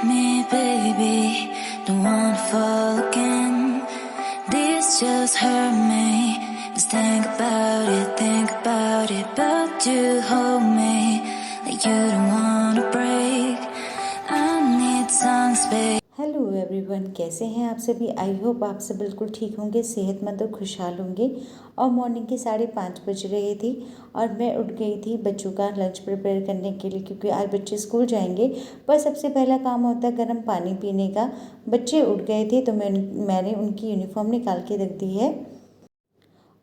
me, baby. Don't wanna fall again. This just hurt me. Just think about it. But you hold me like you don't wanna break. I need some space. Hello everyone, कैसे हैं आप सभी। I hope आप सब बिल्कुल ठीक होंगे, सेहतमंद और खुशहाल होंगे। और मॉर्निंग के 5:30 बज रहे थी और मैं उठ गई थी बच्चों का लंच प्रिपेयर करने के लिए, क्योंकि आज बच्चे स्कूल जाएंगे। पर सबसे पहला काम होता है गर्म पानी पीने का। बच्चे उठ गए थे तो मैंने उनकी यूनिफॉर्म निकाल के रख दी है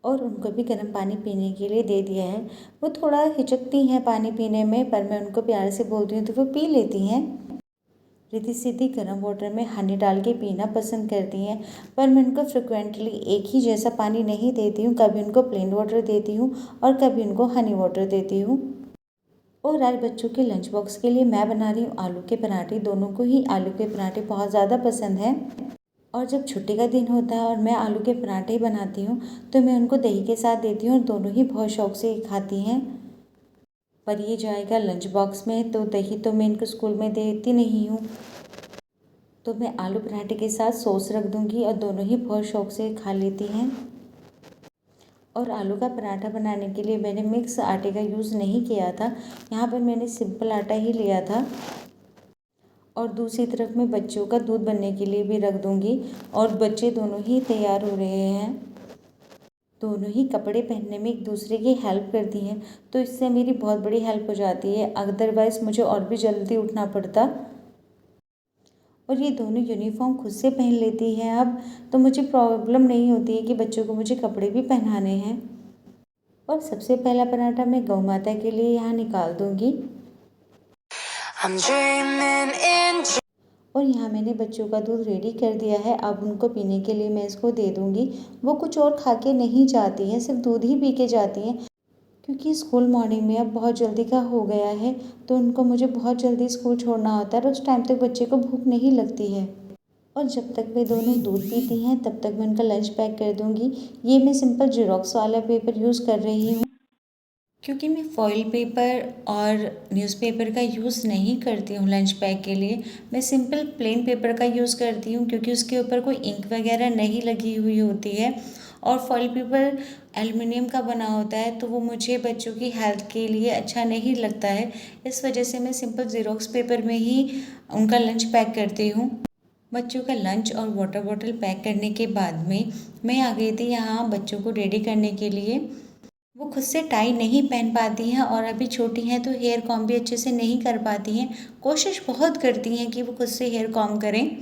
और उनको भी गर्म पानी पीने के लिए दे दिया है। वो थोड़ा हिचकती हैं पानी पीने में, पर मैं उनको प्यार से बोलती हूँ तो वो पी लेती हैं। रिद्धि सिद्धि गर्म वाटर में हनी डाल के पीना पसंद करती हैं, पर मैं उनको फ्रिक्वेंटली एक ही जैसा पानी नहीं देती हूँ। कभी उनको प्लेन वाटर देती हूँ और कभी उनको हनी वाटर देती हूँ। और आज बच्चों के लंच बॉक्स के लिए मैं बना रही हूँ आलू के पराठे। दोनों को ही आलू के पराठे बहुत ज़्यादा पसंद हैं। और जब छुट्टी का दिन होता है और मैं आलू के पराठे ही बनाती हूँ तो मैं उनको दही के साथ देती हूँ और दोनों ही बहुत शौक से खाती हैं। पर ये जाएगा लंच बॉक्स में, तो दही तो मैं इनको स्कूल में देती नहीं हूँ। तो मैं आलू पराठे के साथ सॉस रख दूँगी और दोनों ही बहुत शौक से खा लेती हैं। और आलू का पराठा बनाने के लिए मैंने मिक्स आटे का यूज़ नहीं किया था। यहाँ पर मैंने सिंपल आटा ही लिया था। और दूसरी तरफ मैं बच्चों का दूध बनने के लिए भी रख दूँगी। और बच्चे दोनों ही तैयार हो रहे हैं। दोनों ही कपड़े पहनने में एक दूसरे की हेल्प करती हैं, तो इससे मेरी बहुत बड़ी हेल्प हो जाती है। अदरवाइज़ मुझे और भी जल्दी उठना पड़ता। और ये दोनों यूनिफॉर्म खुद से पहन लेती हैं अब, तो मुझे प्रॉब्लम नहीं होती है कि बच्चों को मुझे कपड़े भी पहनाने हैं। और सबसे पहला पराठा मैं गौ माता के लिए यहाँ निकाल दूँगी। और यहाँ मैंने बच्चों का दूध रेडी कर दिया है। अब उनको पीने के लिए मैं इसको दे दूँगी। वो कुछ और खा के नहीं जाती हैं, सिर्फ दूध ही पी के जाती हैं, क्योंकि स्कूल मॉर्निंग में अब बहुत जल्दी का हो गया है। तो उनको मुझे बहुत जल्दी स्कूल छोड़ना होता है और उस टाइम तक बच्चे को भूख नहीं लगती है। और जब तक वे दोनों दूध पीती हैं तब तक मैं उनका लंच पैक कर दूँगी। ये मैं सिंपल ज़ेरॉक्स वाला पेपर यूज़ कर रही हूँ, क्योंकि मैं फॉइल पेपर और न्यूज़पेपर का यूज़ नहीं करती हूँ लंच पैक के लिए। मैं सिंपल प्लेन पेपर का यूज़ करती हूँ, क्योंकि उसके ऊपर कोई इंक वगैरह नहीं लगी हुई होती है। और फॉइल पेपर एल्युमिनियम का बना होता है, तो वो मुझे बच्चों की हेल्थ के लिए अच्छा नहीं लगता है। इस वजह से मैं सिंपल ज़ेरॉक्स पेपर में ही उनका लंच पैक करती हूँ। बच्चों का लंच और वाटर बॉटल पैक करने के बाद में मैं आ गई थी यहाँ बच्चों को रेडी करने के लिए। वो खुद से टाई नहीं पहन पाती हैं और अभी छोटी हैं, तो हेयर कॉम भी अच्छे से नहीं कर पाती हैं। कोशिश बहुत करती हैं कि वो खुद से हेयर कॉम करें,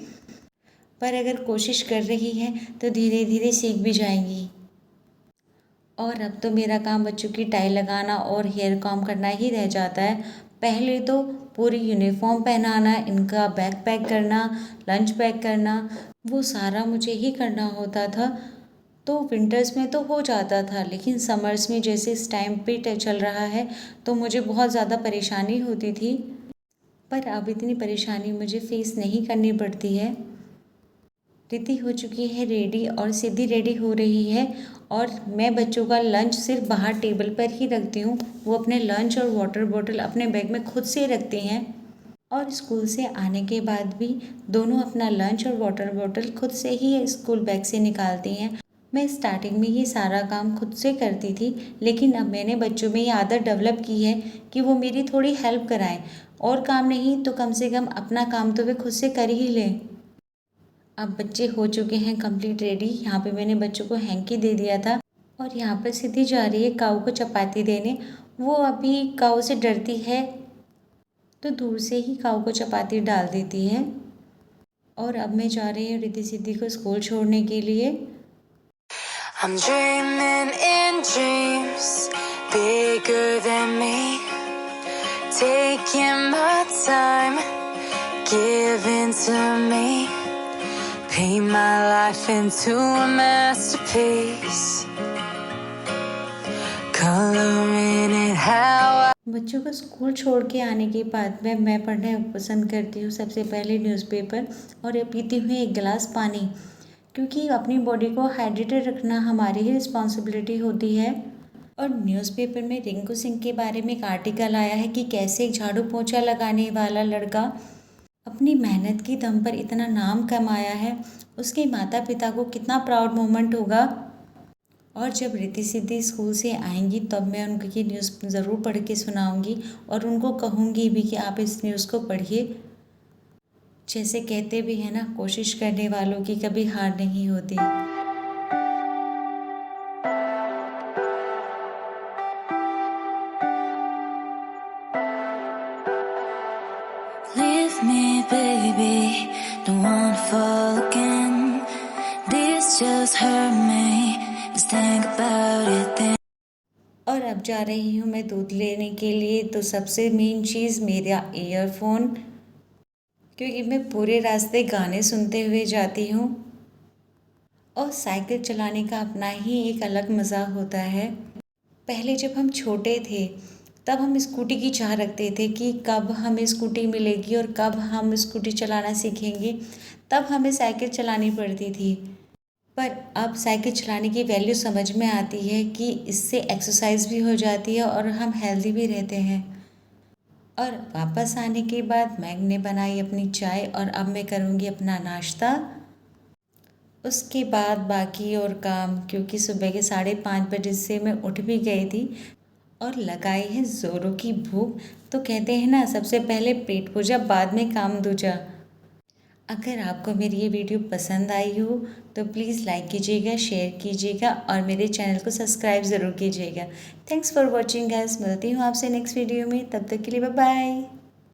पर अगर कोशिश कर रही हैं तो धीरे धीरे सीख भी जाएंगी। और अब तो मेरा काम बच्चों की टाई लगाना और हेयर कॉम करना ही रह जाता है। पहले तो पूरी यूनिफॉर्म पहनाना, इनका बैग पैक करना, लंच पैक करना, वो सारा मुझे ही करना होता था। तो विंटर्स में तो हो जाता था, लेकिन समर्स में जैसे इस टाइम पे चल रहा है तो मुझे बहुत ज़्यादा परेशानी होती थी। पर अब इतनी परेशानी मुझे फेस नहीं करनी पड़ती है। रिद्धि हो चुकी है रेडी और सिद्धि रेडी हो रही है। और मैं बच्चों का लंच सिर्फ बाहर टेबल पर ही रखती हूँ। वो अपने लंच और वाटर बॉटल अपने बैग में खुद से रखते हैं। और स्कूल से आने के बाद भी दोनों अपना लंच और वाटर बॉटल खुद से ही स्कूल बैग से निकालती हैं। मैं स्टार्टिंग में ये सारा काम खुद से करती थी, लेकिन अब मैंने बच्चों में ये आदत डेवलप की है कि वो मेरी थोड़ी हेल्प कराएं। और काम नहीं तो कम से कम अपना काम तो वे खुद से कर ही लें। अब बच्चे हो चुके हैं कंप्लीट रेडी। यहाँ पे मैंने बच्चों को हैंकी दे दिया था और यहाँ पर सिद्धि जा रही है काऊ को चपाती देने। वो अभी काऊ से डरती है, तो दूर से ही काऊ को चपाती डाल देती है। और अब मैं जा रही हूँ रिद्धि सिद्धि को स्कूल छोड़ने के लिए। I'm dreaming in dreams bigger than me, taking my time, giving to me, paint my life into a masterpiece, coloring it how I... बच्चों को स्कूल छोड़ के आने के बाद में मैं पढ़ना पसंद करती हूँ सबसे पहले न्यूज़पेपर, और पीती हूँ एक गिलास पानी, क्योंकि अपनी बॉडी को हाइड्रेटेड रखना हमारी ही रिस्पॉन्सिबिलिटी होती है। और न्यूज़पेपर में रिंकू सिंह के बारे में एक आर्टिकल आया है कि कैसे एक झाड़ू पोंछा लगाने वाला लड़का अपनी मेहनत की दम पर इतना नाम कमाया है, उसके माता पिता को कितना प्राउड मोमेंट होगा। और जब रिद्धि सिद्धि स्कूल से आएंगी तब मैं उनको ये न्यूज़ ज़रूर पढ़ के सुनाऊंगी और उनको कहूँगी भी कि आप इस न्यूज़ को पढ़िए। जैसे कहते भी हैं ना, कोशिश करने वालों की कभी हार नहीं होती। Leave me, baby, don't wanna fall again. This just hurt me, just think about it then. और अब जा रही हूँ मैं दूध लेने के लिए, तो सबसे मेन चीज़ मेरा ईयरफोन, क्योंकि मैं पूरे रास्ते गाने सुनते हुए जाती हूँ। और साइकिल चलाने का अपना ही एक अलग मज़ा होता है। पहले जब हम छोटे थे तब हम स्कूटी की चाह रखते थे कि कब हमें स्कूटी मिलेगी और कब हम स्कूटी चलाना सीखेंगे। तब हमें साइकिल चलानी पड़ती थी, पर अब साइकिल चलाने की वैल्यू समझ में आती है कि इससे एक्सरसाइज भी हो जाती है और हम हेल्दी भी रहते हैं। और वापस आने के बाद मैंने बनाई अपनी चाय और अब मैं करूँगी अपना नाश्ता। उसके बाद बाकी और काम, क्योंकि सुबह के 5:30 बजे से मैं उठ भी गई थी और लगाई है ज़ोरों की भूख। तो कहते हैं ना, सबसे पहले पेट पूजा बाद में काम दूजा। अगर आपको मेरी ये वीडियो पसंद आई हो तो प्लीज़ लाइक कीजिएगा, शेयर कीजिएगा और मेरे चैनल को सब्सक्राइब ज़रूर कीजिएगा। Thanks for watching guys. मिलती हूँ आपसे नेक्स्ट वीडियो में, तब तक के लिए बाय बाय।